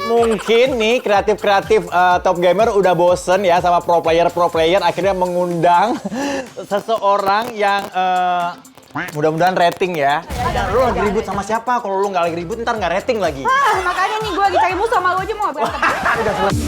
Mungkin nih kreatif-kreatif Top Gamer udah bosen ya sama pro player akhirnya mengundang seseorang yang mudah-mudahan rating ya. Lu lagi ribut sama siapa? Kalau lu nggak lagi ribut ntar nggak rating lagi. Makanya nih gue lagi cari musuh sama lu aja mau berantem. Udah selesai.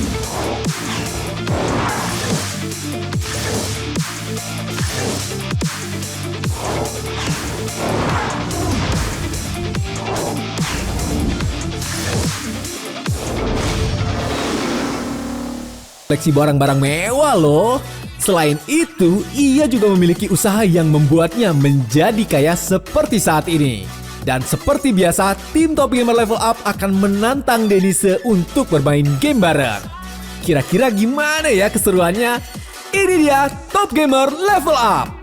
Koleksi barang-barang mewah loh. Selain itu, ia juga memiliki usaha yang membuatnya menjadi kaya seperti saat ini. Dan seperti biasa, tim Top Gamer Level Up akan menantang Denise untuk bermain game bareng. Kira-kira gimana ya keseruannya? Ini dia Top Gamer Level Up.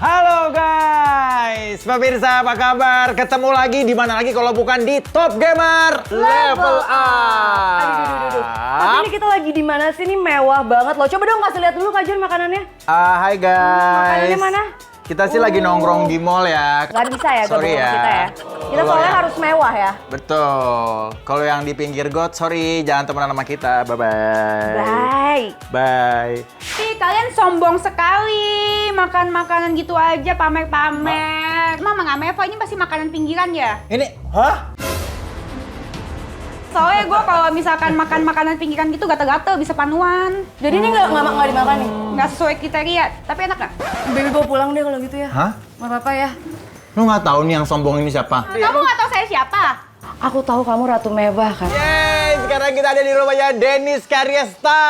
Halo guys, pemirsa apa kabar? Ketemu lagi di mana lagi kalau bukan di Top Gamer Level Up. Aduh. Tapi ini kita lagi di mana sih? Ini mewah banget loh. Coba dong kasih lihat dulu Kak Jun makanannya. Hai guys. Makanannya mana? Kita sih lagi nongkrong di mall ya. Gak bisa ya gabung Sorry sama ya. kita ya. Kita soalnya harus mewah ya. Betul. Kalau yang di pinggir got, sorry jangan temenan sama kita. Bye-bye. Bye. Bye. Ih, kalian sombong sekali. Makan makanan gitu aja pamer-pamer. Emang Meva ini pasti makanan pinggiran ya? Ini, hah? Soalnya gue kalau misalkan makan makanan pinggiran gitu gatel-gatel bisa panuan. Jadi ini nggak dimakan nih? Nggak sesuai kriteria, tapi enak nggak? Baby bawa pulang deh kalau gitu ya. Hah? Nggak apa-apa ya. Lu nggak tahu nih yang sombong ini siapa? Kamu nggak tahu saya siapa? Aku tahu kamu Ratu Mewah kan. Yeay, sekarang kita ada di rumahnya Denise Karyesta.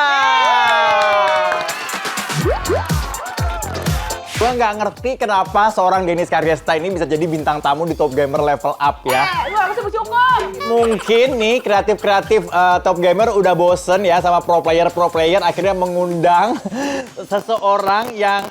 Gue nggak ngerti kenapa seorang Denise Karyesta ini bisa jadi bintang tamu di Top Gamer Level Up ya. Lu harus bersyukur. Mungkin nih kreatif-kreatif Top Gamer udah bosen ya sama pro player akhirnya mengundang seseorang yang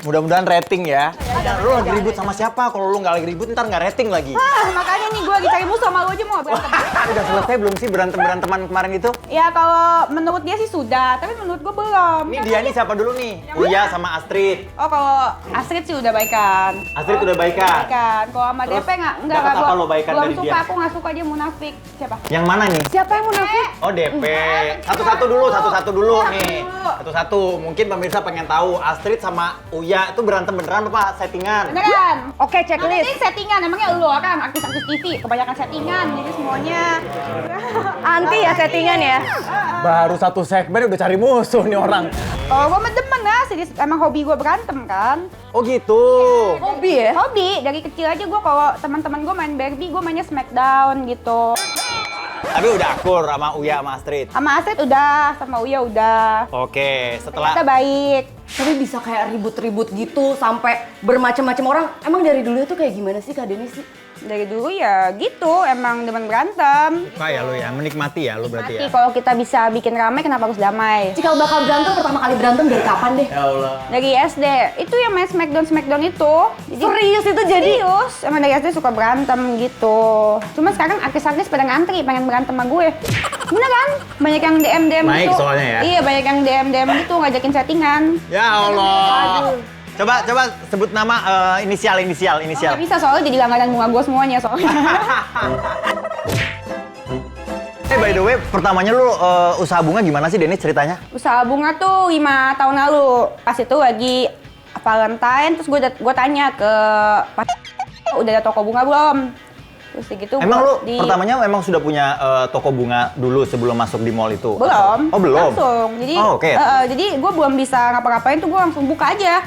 mudah-mudahan rating ya. Lu lagi ribut sama siapa? Kalau lu nggak lagi ribut ntar nggak rating lagi. Makanya nih gue lagi cari musuh sama lu aja mau berantem. Udah selesai belum sih berantem-beranteman kemarin itu? Ya kalau menurut dia sih sudah, tapi menurut gue belum. Ini dia nih siapa dulu nih? Uya sama Astrid. Oh kalau Astrid sih udah baikan. Astrid udah baikan. Baikan. Kalau sama Terus, DP enggak dapat apa gua- lo baikan belum dari suka, dia? aku nggak suka dia munafik. Siapa? Yang mana nih? Siapa yang munafik? Oh DP. Satu-satu dulu nih. Satu-satu. Mungkin pemirsa pengen tahu Astrid sama Uya itu berantem beneran apa settingan? Beneran. Oke, Yang checklist. penting settingan, emangnya lu orang artis-artis TV kebanyakan settingan, jadi semuanya. Anti ya settingan ya. Baru satu segmen udah cari musuh nih orang. Oh, gue mah demen lah, serius. Emang hobi gue berantem kan. Oh gitu. Hobi ya? Hobi, dari kecil aja gue kalau teman-teman gue main Barbie, gue mainnya Smackdown gitu. Tapi udah akur sama Uya sama Astrid. Sama Astrid udah, sama Uya udah. Oke, Kita setelah baik. Tapi bisa kayak ribut-ribut gitu sampai bermacam-macam orang. Emang dari dulu itu kayak gimana sih Kak Denis sih? Dari dulu ya gitu, emang demen berantem. ya lu ya, menikmati ya lu berarti Mati ya. kalau kita bisa bikin ramai, kenapa harus damai? Cikal bakal berantem pertama kali berantem dari kapan deh? Ya Allah. Dari SD, itu yang main Smackdown itu. Jadi, Serius itu jadi? serius, emang dari SD suka berantem gitu. Cuma sekarang artis-artis pada ngantri pengen berantem sama gue. Bener kan? Banyak yang DM Naik gitu. soalnya ya? Iya, banyak yang DM gitu ngajakin settingan. Ya Allah. Coba sebut nama inisial. Nggak bisa soalnya jadi langganan bunga gue semuanya soalnya. By the way, pertamanya lu usaha bunga gimana sih Denis ceritanya? Usaha bunga tuh 5 tahun lalu. Pas itu lagi Valentine, terus gue tanya ke udah ada toko bunga belum? Terus gitu. Emang lu di- pertamanya memang sudah punya toko bunga dulu sebelum masuk di mall itu? Belum. Oh belum? Langsung. Jadi, Oh, oke. jadi gue belum bisa ngapa-ngapain tuh gue langsung buka aja.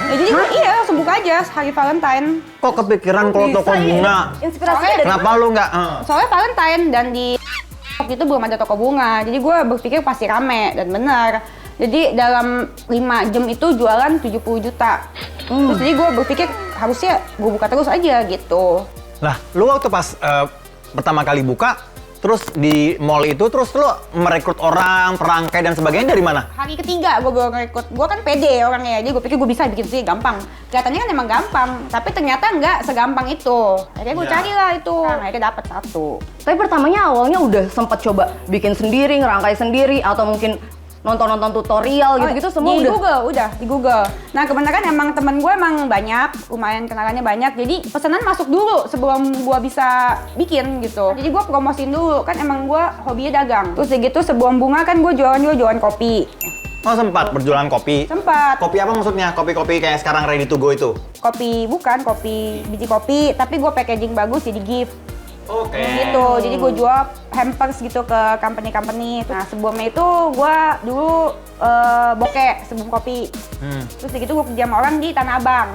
Ya, jadi iya langsung buka aja hari Valentine. Kok kepikiran kalau toko bunga? Inspirasinya dari Kenapa lu nggak? Soalnya Valentine dan di waktu itu belum ada toko bunga. Jadi gue berpikir pasti rame dan benar. Jadi dalam 5 jam itu jualan 70 juta. Terus jadi gue berpikir harusnya gue buka terus aja gitu. Lah, lu waktu pas pertama kali buka, terus di mall itu, terus lu merekrut orang, perangkai dan sebagainya dari mana? Hari ketiga gue baru ngerekrut, gue kan pede orangnya, jadi gue pikir gue bisa bikin sih gampang. Kelihatannya kan emang gampang, tapi ternyata nggak segampang itu. Akhirnya gue carilah itu, akhirnya dapet 1. Tapi pertamanya awalnya udah sempat coba bikin sendiri, ngerangkai sendiri, atau mungkin nonton tutorial gitu-gitu semua di udah? Google, udah di Google. Nah kebenaran emang temen gue emang banyak, lumayan kenalannya banyak. Jadi pesanan masuk dulu sebelum gue bisa bikin gitu. Jadi gue promosiin dulu, kan emang gue hobinya dagang. Terus gitu sebelum bunga kan gue jualan kopi. Oh sempat berjualan kopi? Sempat. Kopi apa maksudnya? Kopi-kopi kayak sekarang ready to go itu? Kopi, bukan kopi, biji kopi. Tapi gue packaging bagus jadi gift. Oke. Gitu, jadi gue jual hampers gitu ke company-company. Nah sebelumnya itu gue dulu bokeh sebelum kopi. Terus gitu gue kerja sama orang di Tanah Abang.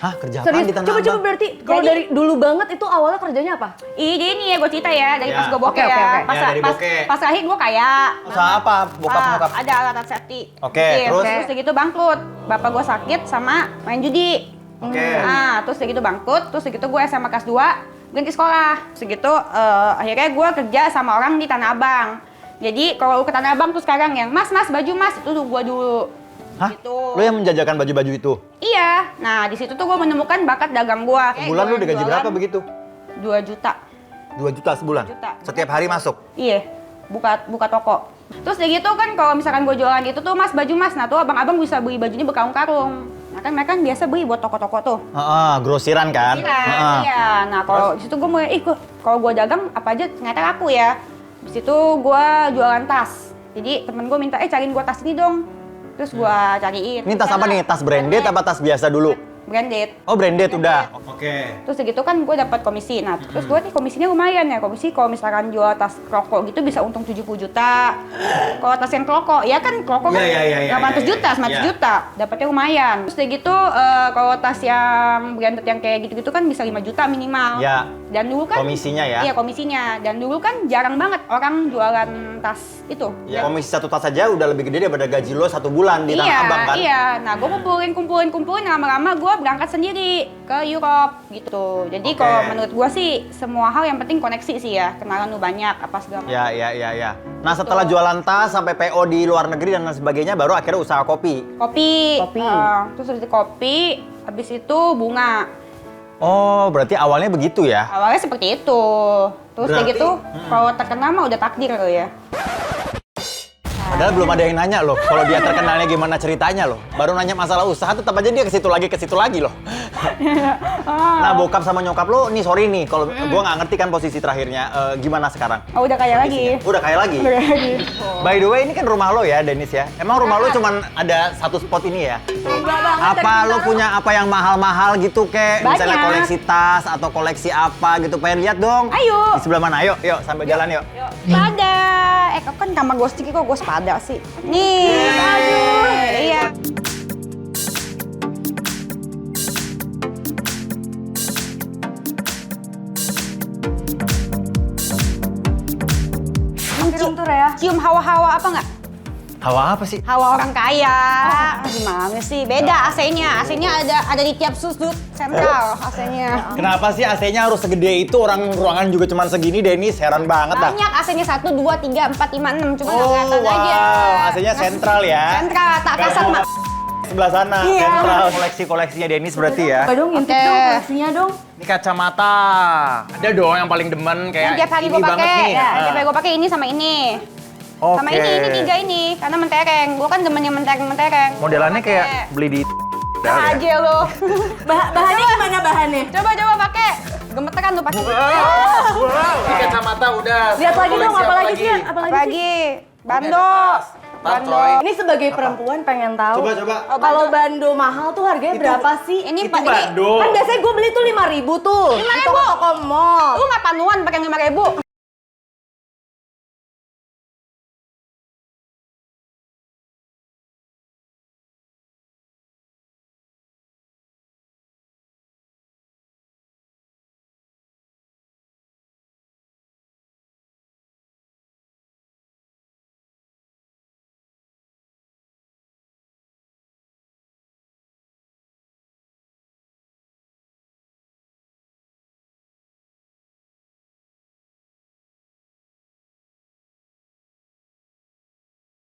Hah, kerja apa Serius? di Tanah Coba Abang? berarti kalau Jadi- dari dulu banget itu awalnya kerjanya apa? Jadi ini ya gue cerita ya, dari Ya. pas gue bokeh Oke, ya. oke. Pas, Ya, dari pas, bokeh. pas lahir gue kaya. Usaha apa? Bokap nyokap? Ada alat safety. Oke, Bikin. terus? Terus gitu bangkrut. Bapak gue sakit sama main judi. Oke. Nah, terus gitu bangkrut, terus gitu gue SMA kelas 2 ganti sekolah. Segitu akhirnya gue kerja sama orang di Tanah Abang. Jadi kalau lu ke Tanah Abang tuh sekarang yang mas baju mas itu tuh gue dulu. Hah? Gitu. Lu yang menjajakan baju-baju itu? Iya. Nah di situ tuh gue menemukan bakat dagang gue. Sebulan lu digaji berapa begitu? 2 juta. 2 juta sebulan? 2 juta. Setiap hari masuk? Iya, buka toko. Terus kayak gitu kan kalau misalkan gue jualan itu tuh mas baju mas, nah tuh abang-abang bisa beli bajunya berkarung-karung. Nah kan mereka kan biasa beli buat toko-toko tuh. Heeh, grosiran kan? Iya, Heeh. iya. Nah kalau di situ gue mulai, kalau gue dagang apa aja ternyata laku ya. Di situ gue jualan tas. Jadi temen gue minta, cariin gue tas ini dong. Terus gue cariin. Ini tas apa nih? Tas branded apa tas biasa dulu? Branded. Oh branded udah? Oke. Terus segitu kan gue dapat komisi. Nah, terus gue nih komisinya lumayan ya. Komisi kalau misalkan jual tas rokok gitu bisa untung 70 juta. Kalau tas yang rokok, ya kan rokok kan Iya, 800 juta, 900 iya. juta. Dapatnya lumayan. Terus kayak gitu kalau tas yang branded yang kayak gitu-gitu kan bisa 5 juta minimal. Ya. Dan dulu kan Komisinya ya? Iya, komisinya. Dan dulu kan jarang banget orang jualan tas itu. Ya. Komisi satu tas aja udah lebih gede daripada gaji lo 1 bulan di Tanah Iya, Abang kan? iya. Nah, gue kumpulin lama-lama gue berangkat sendiri ke Europe gitu. Jadi Oke. kalau menurut gue sih semua hal yang penting koneksi sih ya. Kenalan lu banyak apa segala macam. Ya. Nah setelah jualan tas sampai PO di luar negeri dan lain sebagainya, baru akhirnya usaha kopi. Kopi. Kopi. Terus habis itu kopi, habis itu bunga. Oh, berarti awalnya begitu ya? Awalnya seperti itu. Terus kayak Berarti- gitu, kalau terkenal mah udah takdir lo ya. Padahal belum ada yang nanya loh, kalau dia terkenalnya gimana ceritanya loh. Baru nanya masalah usaha, tetap aja dia ke situ lagi loh. Nah, bokap sama nyokap lo, nih sorry nih, kalau gua nggak ngerti kan posisi terakhirnya, gimana sekarang? Oh, udah kaya lagi. Udah kaya lagi? Udah kaya lagi. By the way, ini kan rumah lo ya, Dennis ya? Emang rumah lo cuman ada satu spot ini ya? Enggak banget. Apa lo punya apa yang mahal-mahal gitu kayak misalnya Banyak. koleksi tas atau koleksi apa gitu? Pengen lihat dong. Ayo. Di sebelah mana? Yuk, sampai jalan yuk. Pada, kan kamar gue sedikit kok gue sepada sih. Nih, aduh, iya. Dong tuh Rea. Cium hawa-hawa apa nggak? Hawa apa sih? Hawa orang kaya. Gimana sih? Beda AC-nya. AC-nya ada di tiap sudut sentral AC-nya. Kenapa sih AC-nya harus segede itu? Orang ruangan juga cuma segini, Dennis. Heran banget dah. Banyak AC-nya 1, 2, 3, 4, 5, 6. Cuma nggak Oh, kelihatan aja. wow. AC-nya sentral ya? Sentral, tak Nggak kasar mau mak. sebelah sana, Iya. sentral. Koleksi-koleksinya Dennis berarti ya? Coba dong ngintip Oke. dong koleksinya dong. Ini kacamata. Ada dong yang paling demen Yang kayak tiap hari ini gue banget pakai. nih. Ya, tiap hari gue pakai ini sama ini. Oke. Sama ini 3 ini. Karena mentereng. Gue kan demen yang mentereng-mentereng. Modelannya Pakai. kayak beli di Nah, aja lo. Bahannya gimana bahannya? Coba pakai. Gemeteran lu pasti. Ini kacamata udah. Lihat lagi dong, Koleksi apalagi sih? Apalagi sih? Pagi. Bando. Tas, Bando. coy. Ini sebagai perempuan pengen tahu. Coba. Oh, Kalau bando mahal tuh harganya berapa sih? Ini Itu Pak, ini bando. Kan biasanya gue beli tuh 5.000 tuh. 5.000? Di toko-toko mall. lu nggak panuan pakai 5.000?